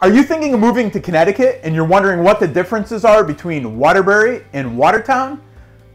Are you thinking of moving to Connecticut and you're wondering what the differences are between Waterbury and Watertown?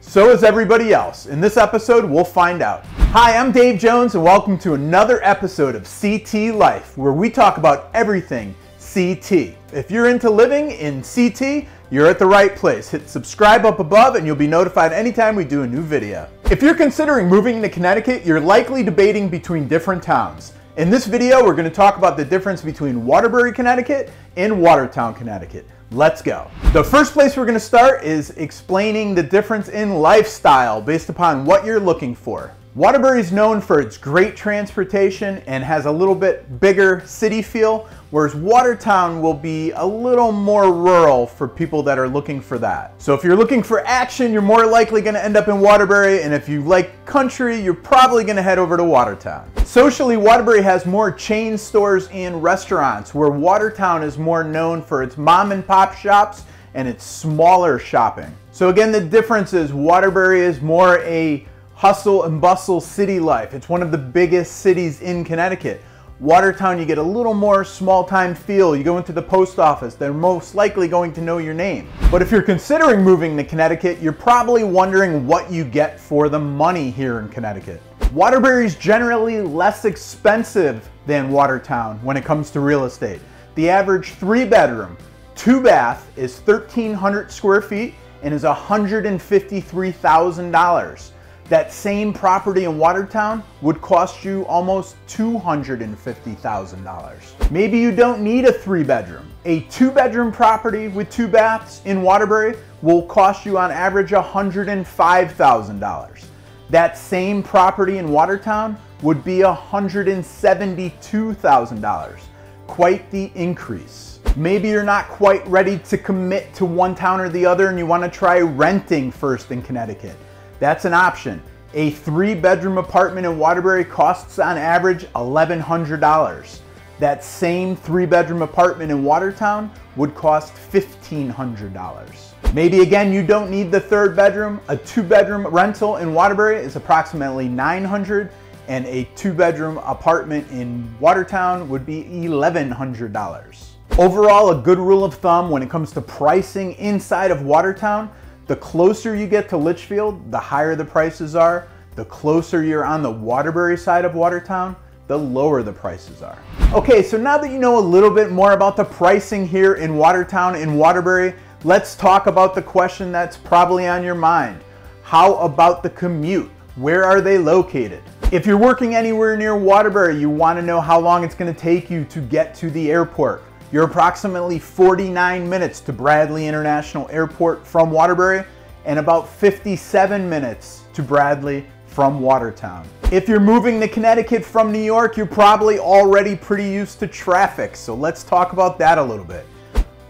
So is everybody else. In this episode, we'll find out. Hi, I'm Dave Jones and welcome to another episode of CT Life, where we talk about everything CT. If you're into living in CT, you're at the right place. Hit subscribe up above and you'll be notified anytime we do a new video. If you're considering moving to Connecticut, you're likely debating between different towns. In this video, we're going to talk about the difference between Waterbury, Connecticut and Watertown, Connecticut. Let's go. The first place we're going to start is explaining the difference in lifestyle based upon what you're looking for. Waterbury is known for its great transportation and has a little bit bigger city feel, whereas Watertown will be a little more rural for people that are looking for that. So if you're looking for action, you're more likely going to end up in Waterbury, and if you like country, you're probably going to head over to Watertown. Socially, Waterbury has more chain stores and restaurants, where Watertown is more known for its mom and pop shops and its smaller shopping. So again, the difference is Waterbury is more a hustle and bustle city life. It's one of the biggest cities in Connecticut. Watertown, you get a little more small-time feel. You go into the post office, they're most likely going to know your name. But if you're considering moving to Connecticut, you're probably wondering what you get for the money here in Connecticut. Waterbury is generally less expensive than Watertown when it comes to real estate. The average 3-bedroom, 2-bath is 1,300 square feet and is $153,000. That same property in Watertown would cost you almost $250,000. Maybe you don't need a 3-bedroom. A 2-bedroom property with 2 baths in Waterbury will cost you on average $105,000. That same property in Watertown would be $172,000. Quite the increase. Maybe you're not quite ready to commit to one town or the other and you want to try renting first in Connecticut. That's an option. A 3-bedroom apartment in Waterbury costs on average $1,100. That same 3-bedroom apartment in Watertown would cost $1,500. Maybe again you don't need the 3rd bedroom. A 2-bedroom rental in Waterbury is approximately $900, and a 2-bedroom apartment in Watertown would be $1,100. Overall, a good rule of thumb when it comes to pricing inside of Watertown: the closer you get to Litchfield, the higher the prices are. The closer you're on the Waterbury side of Watertown, the lower the prices are. Okay, so now that you know a little bit more about the pricing here in Watertown and Waterbury, let's talk about the question that's probably on your mind. How about the commute? Where are they located? If you're working anywhere near Waterbury, you want to know how long it's going to take you to get to the airport. You're approximately 49 minutes to Bradley International Airport from Waterbury and about 57 minutes to Bradley from Watertown. If you're moving to Connecticut from New York, you're probably already pretty used to traffic, so let's talk about that a little bit.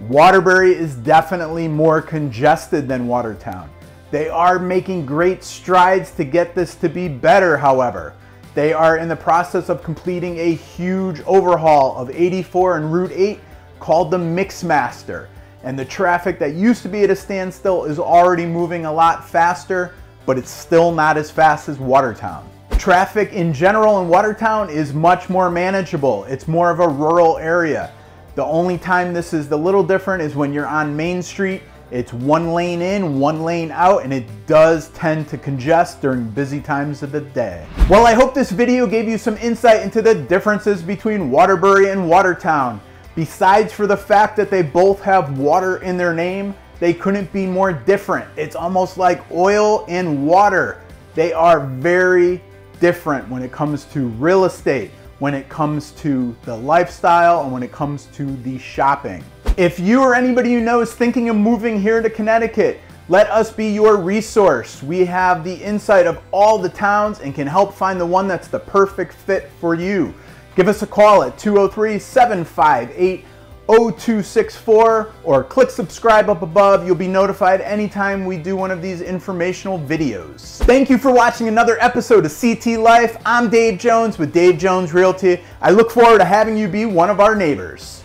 Waterbury is definitely more congested than Watertown. They are making great strides to get this to be better, however. They are in the process of completing a huge overhaul of 84 and Route 8 called the Mixmaster, and the traffic that used to be at a standstill is already moving a lot faster, but it's still not as fast as Watertown. Traffic in general in Watertown is much more manageable. It's more of a rural area. The only time this is a little different is when you're on Main Street. It's 1 lane in, 1 lane out, and it does tend to congest during busy times of the day. Well, I hope this video gave you some insight into the differences between Waterbury and Watertown. Besides for the fact that they both have water in their name, they couldn't be more different. It's almost like oil and water. They are very different when it comes to real estate, when it comes to the lifestyle, and when it comes to the shopping. If you or anybody you know is thinking of moving here to Connecticut, let us be your resource. We have the insight of all the towns and can help find the one that's the perfect fit for you. Give us a call at 203-758-0264 or click subscribe up above. You'll be notified anytime we do one of these informational videos. Thank you for watching another episode of CT Life. I'm Dave Jones with Dave Jones Realty. I look forward to having you be one of our neighbors.